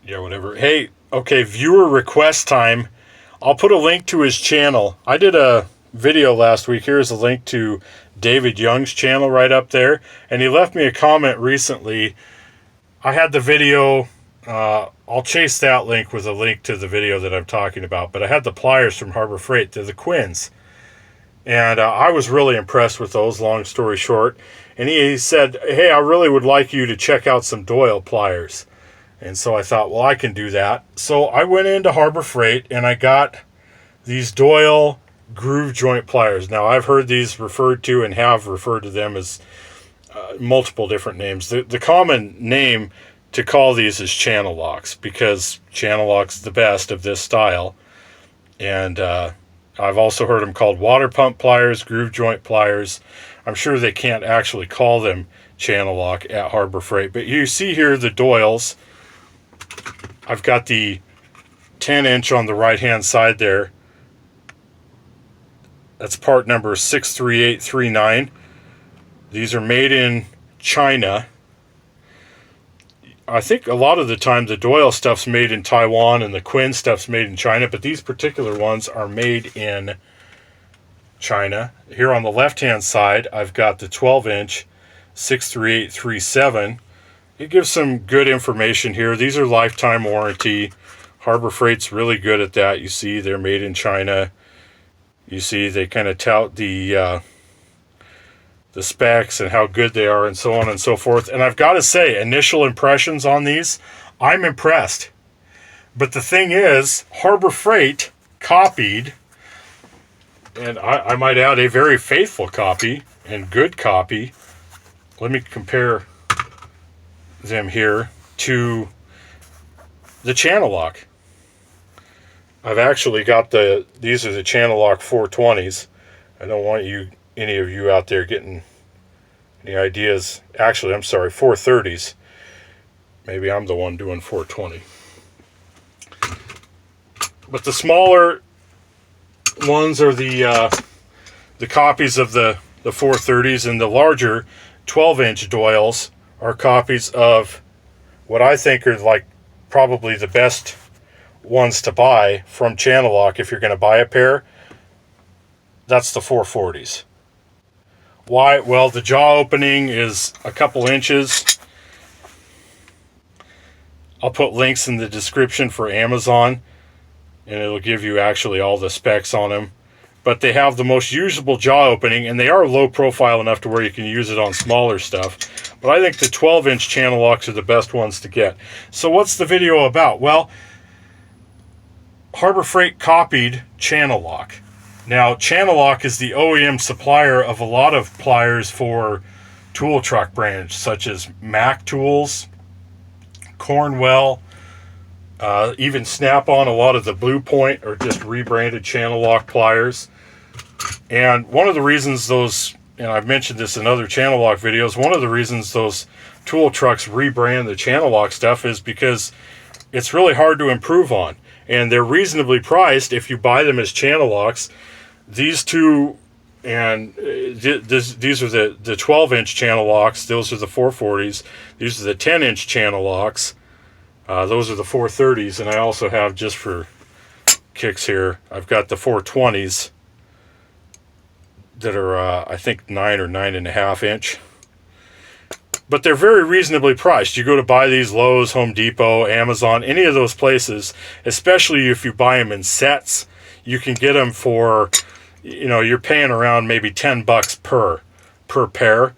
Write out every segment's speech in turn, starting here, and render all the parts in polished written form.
Yeah, whatever. Hey, okay, viewer request time. I'll put a link to his channel. I did a video last week. Here's a link to David Young's channel right up there. And he left me a comment recently. I had the video. I'll chase that link with a link to the video that I'm talking about. But I had the pliers from Harbor Freight. They're the Quins. And I was really impressed with those, long story short. And he said, hey, I really would like you to check out some Doyle pliers. And so I thought, well, I can do that. So I went into Harbor Freight and I got these Doyle groove joint pliers. Now, I've heard these referred to and have referred to them as multiple different names. The common name to call these is Channellocks, because Channellock's the best of this style. And I've also heard them called water pump pliers, groove joint pliers. I'm sure they can't actually call them Channellock at Harbor Freight. But you see here the Doyles. I've got the 10-inch on the right-hand side there. That's part number 63839. These are made in China. I think a lot of the time the Doyle stuff's made in Taiwan and the Quinn stuff's made in China, but these particular ones are made in China. Here on the left-hand side, I've got the 12-inch 63837. It gives some good information here. These are lifetime warranty. Harbor Freight's really good at that. You see, they're made in China. You see, they kind of tout the specs and how good they are and so on and so forth. And I've got to say, initial impressions on these, I'm impressed. But the thing is, Harbor Freight copied, and I might add a very faithful copy and good copy. Let me compare them here to the Channellock. I've actually got these are the Channellock 420s. I don't want any of you out there getting any ideas. Actually, I'm sorry, 430s. Maybe I'm the one doing 420. But the smaller ones are the copies of the 430s, and the larger 12-inch Doyles are copies of what I think are like probably the best ones to buy from Channellock if you're going to buy a pair. That's the 440s. Why? Well, the jaw opening is a couple inches. I'll put links in the description for Amazon, and it'll give you actually all the specs on them. But they have the most usable jaw opening, and they are low profile enough to where you can use it on smaller stuff. But I think the 12-inch Channellocks are the best ones to get. So what's the video about? Well, Harbor Freight copied Channellock. Now, Channellock is the OEM supplier of a lot of pliers for tool truck brands, such as Mac Tools, Cornwell, even Snap-on. A lot of the Blue Point are just rebranded Channellock pliers. And one of the reasons those, and I've mentioned this in other Channellock videos, one of the reasons those tool trucks rebrand the Channellock stuff is because it's really hard to improve on. And they're reasonably priced if you buy them as Channellocks. These two, and these are the 12-inch Channellocks. Those are the 440s. These are the 10-inch Channellocks. Those are the 430s. And I also have, just for kicks here, I've got the 420s that are, I think, 9 or 9.5 inch. But they're very reasonably priced. You go to buy these, Lowe's, Home Depot, Amazon, any of those places, especially if you buy them in sets, you can get them for, you're paying around maybe $10 per pair.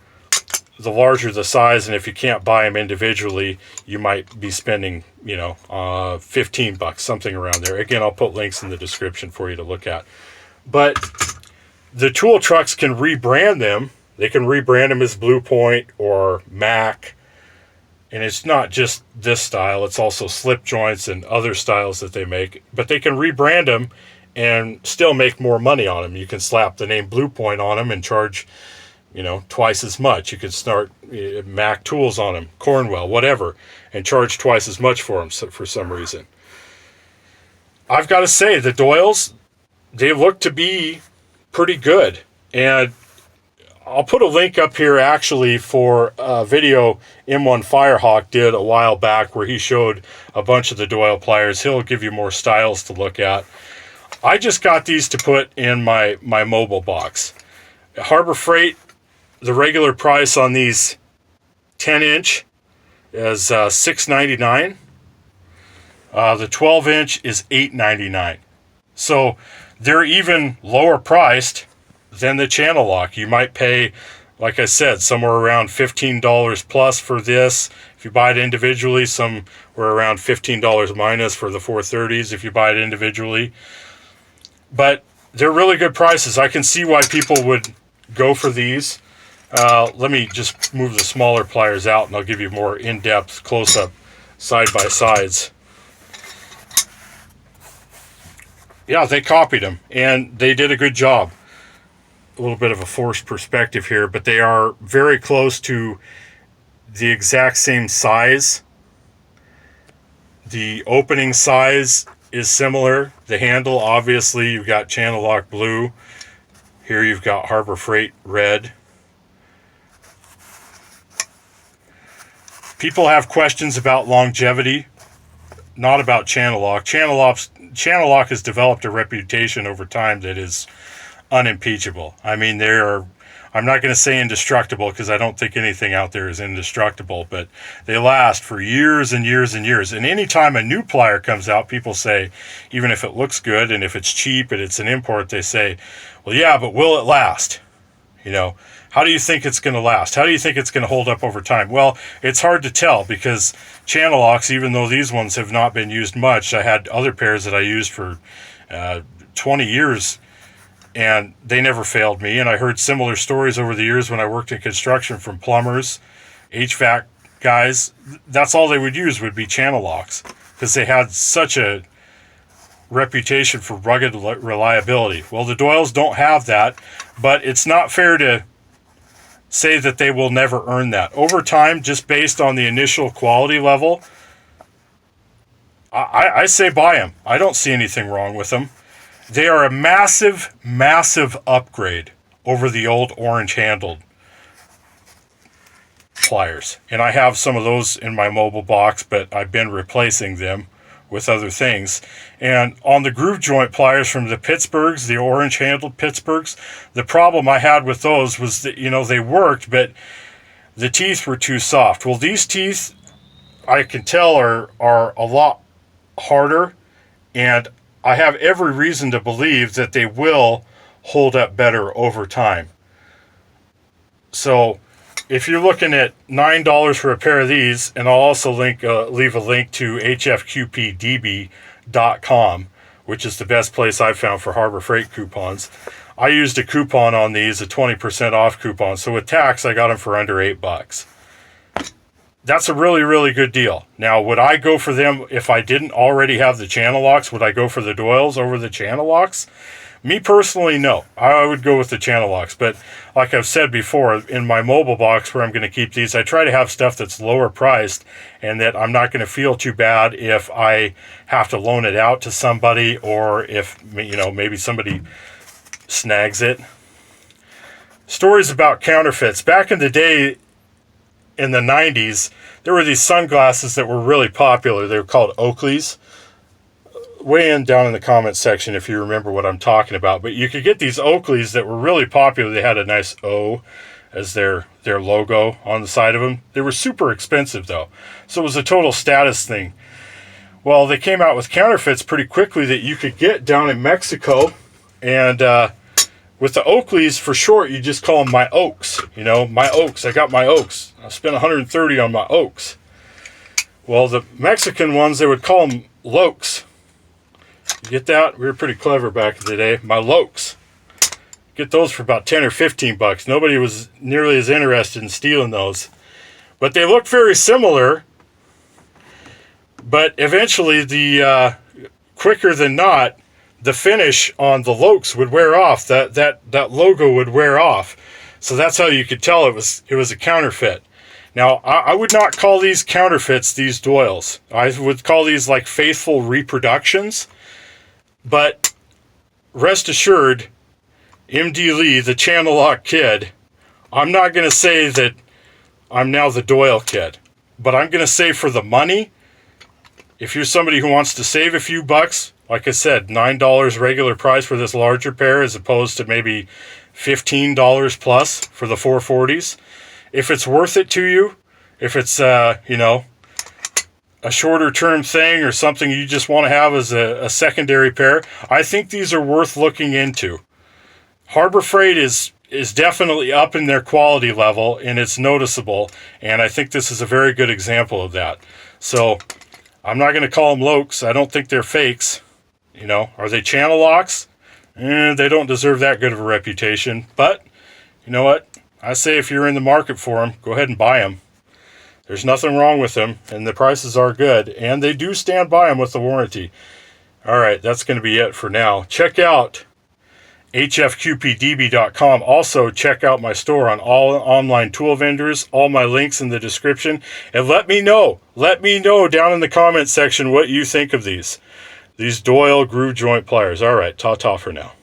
The larger the size, and if you can't buy them individually, you might be spending, $15, something around there. Again, I'll put links in the description for you to look at. But the tool trucks can rebrand them. They can rebrand them as Blue Point or Mac. And it's not just this style. It's also slip joints and other styles that they make. But they can rebrand them and still make more money on them. You can slap the name Blue Point on them and charge, twice as much. You could start Mac Tools on them, Cornwell, whatever, and charge twice as much for them for some reason. I've got to say, the Doyles, they look to be pretty good. And I'll put a link up here actually for a video M1 Firehawk did a while back where he showed a bunch of the Doyle pliers. He'll give you more styles to look at. I just got these to put in my mobile box. Harbor Freight, the regular price on these 10-inch is $6.99. The 12-inch is $8.99. So they're even lower priced than the Channellock. You might pay, like I said, somewhere around $15 plus for this. If you buy it individually, somewhere around $15 minus for the 430s if you buy it individually. But they're really good prices. I can see why people would go for these. Let me just move the smaller pliers out and I'll give you more in-depth close-up side-by-sides. Yeah, they copied them and they did a good job. A little bit of a forced perspective here, but they are very close to the exact same size. The opening size is similar. The handle, obviously, you've got Channellock blue. Here you've got Harbor Freight red. People have questions about longevity, not about Channellock. Channellock has developed a reputation over time that is unimpeachable. I mean, I'm not going to say indestructible because I don't think anything out there is indestructible, but they last for years and years and years. And anytime a new plier comes out, people say, even if it looks good and if it's cheap and it's an import, they say, well, yeah, but will it last? You know, how do you think it's going to last? How do you think it's going to hold up over time? Well, it's hard to tell because Channellocks, even though these ones have not been used much, I had other pairs that I used for 20 years and they never failed me. And I heard similar stories over the years when I worked in construction from plumbers, HVAC guys. That's all they would use would be Channellocks because they had such a reputation for rugged reliability. Well, the Doyles don't have that, but it's not fair to say that they will never earn that. Over time, just based on the initial quality level, I say buy them. I don't see anything wrong with them. They are a massive, massive upgrade over the old orange-handled pliers. And I have some of those in my mobile box, but I've been replacing them with other things. And on the groove joint pliers from the Pittsburghs, the orange-handled Pittsburghs, the problem I had with those was that, you know, they worked, but the teeth were too soft. Well, these teeth, I can tell, are a lot harder, and I have every reason to believe that they will hold up better over time. So if you're looking at $9 for a pair of these, and I'll also leave a link to hfqpdb.com, which is the best place I've found for Harbor Freight coupons. I used a coupon on these, a 20% off coupon. So with tax, I got them for under $8. That's a really, really good deal. Now, would I go for them if I didn't already have the Channellocks? Would I go for the Doyles over the Channellocks? Me personally, no. I would go with the Channellocks. But like I've said before, in my mobile box where I'm going to keep these, I try to have stuff that's lower priced and that I'm not going to feel too bad if I have to loan it out to somebody or if, you know, maybe somebody snags it. Stories about counterfeits. Back in the day, in the 90s, there were these sunglasses that were really popular. They were called Oakleys. Weigh in down in the comment section if you remember what I'm talking about. But you could get these Oakleys that were really popular. They had a nice O as their logo on the side of them. They were super expensive, though. So it was a total status thing. Well, they came out with counterfeits pretty quickly that you could get down in Mexico. And with the Oakleys, for short, you just call them my Oaks. You know, my Oaks. I got my Oaks. I spent $130 on my Oaks. Well, the Mexican ones, they would call them Lokes. You get that? We were pretty clever back in the day. My Lokes. Get those for about 10 or 15 bucks. Nobody was nearly as interested in stealing those. But they look very similar. But eventually, the quicker than not, the finish on the Lokes would wear off. That logo would wear off. So that's how you could tell it was a counterfeit. Now, I would not call these counterfeits, these Doyles. I would call these like faithful reproductions. But rest assured, MD Lee, the Channellock kid, I'm not going to say that I'm now the Doyle kid, but I'm going to say for the money, if you're somebody who wants to save a few bucks, like I said, $9 regular price for this larger pair as opposed to maybe $15 plus for the 440s. If it's worth it to you, if it's, you know, a shorter term thing or something you just want to have as a secondary pair, I think these are worth looking into. Harbor Freight is definitely up in their quality level, and it's noticeable, and I think this is a very good example of that. So I'm not going to call them Lokes. I don't think they're fakes. You know, are they Channellocks? They don't deserve that good of a reputation, but you know what? I say if you're in the market for them, go ahead and buy them. There's nothing wrong with them, and the prices are good, and they do stand by them with the warranty. All right, that's going to be it for now. Check out hfqpdb.com. Also, check out my store on all online tool vendors. All my links in the description. And let me know down in the comment section what you think of these Doyle groove joint pliers. All right, ta-ta for now.